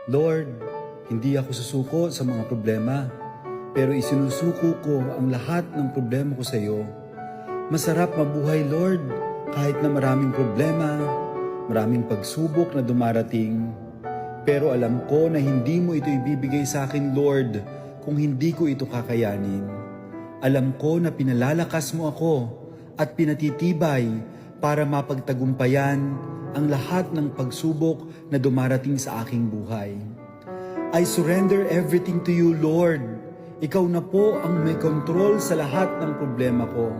Lord, hindi ako susuko sa mga problema, pero isinusuko ko ang lahat ng problema ko sa iyo. Masarap mabuhay, Lord, kahit na maraming problema, maraming pagsubok na dumarating. Pero alam ko na hindi mo ito ibibigay sa akin, Lord, kung hindi ko ito kakayanin. Alam ko na pinalalakas mo ako at pinatitibay para mapagtagumpayan ang lahat ng pagsubok na dumarating sa aking buhay. I surrender everything to you, Lord. Ikaw na po ang may control sa lahat ng problema ko.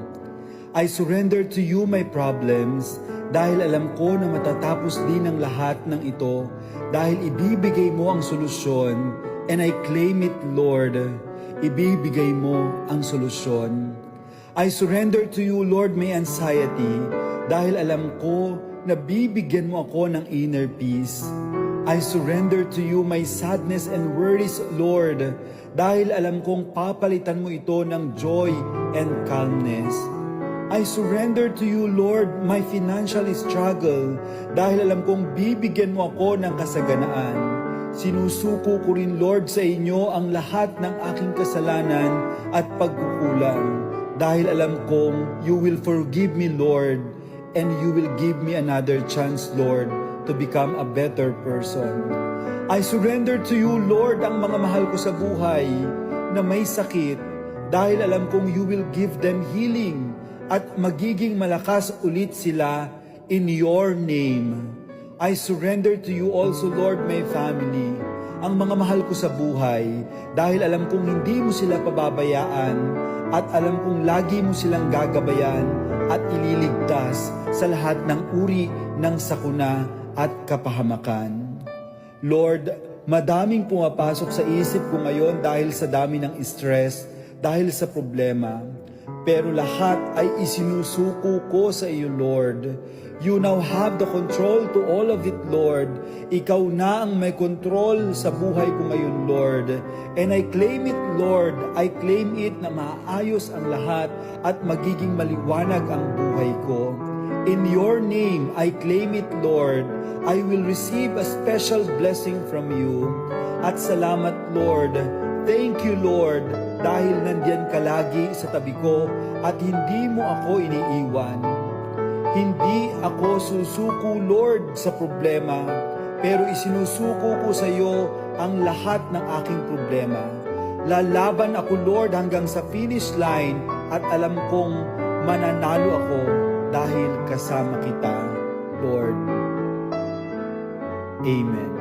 I surrender to you my problems dahil alam ko na matatapos din ang lahat ng ito dahil ibibigay mo ang solusyon, and I claim it, Lord. Ibibigay mo ang solusyon. I surrender to you, Lord, my anxiety dahil alam ko na bibigyan mo ako ng inner peace. I surrender to you my sadness and worries, Lord, dahil alam kong papalitan mo ito ng joy and calmness. I surrender to you, Lord, my financial struggle, dahil alam kong bibigyan mo ako ng kasaganaan. Sinusuko ko rin, Lord, sa inyo ang lahat ng aking kasalanan at pagkukulang, dahil alam kong you will forgive me, Lord, and you will give me another chance, Lord, to become a better person. I surrender to you, Lord, ang mga mahal ko sa buhay na may sakit, dahil alam kong you will give them healing at magiging malakas ulit sila in your name. I surrender to you also, Lord, my family, ang mga mahal ko sa buhay, dahil alam kong hindi mo sila pababayaan at alam kong lagi mo silang gagabayan at ililigtas sa lahat ng uri ng sakuna at kapahamakan. Lord, madaming pumapasok sa isip ko ngayon dahil sa dami ng stress, dahil sa problema. Pero lahat ay isinusuko ko sa iyo, Lord. You now have the control to all of it, Lord. Ikaw na ang may control sa buhay ko ngayon, Lord. And I claim it, Lord. I claim it na maayos ang lahat at magiging maliwanag ang buhay ko. In your name, I claim it, Lord. I will receive a special blessing from you. At salamat, Lord. Thank you, Lord, dahil nandiyan ka lagi sa tabi ko at hindi mo ako iniiwan. Hindi ako susuko, Lord, sa problema, pero isinusuko ko sa iyo ang lahat ng aking problema. Lalaban ako, Lord, hanggang sa finish line at alam kong mananalo ako dahil kasama kita, Lord. Amen.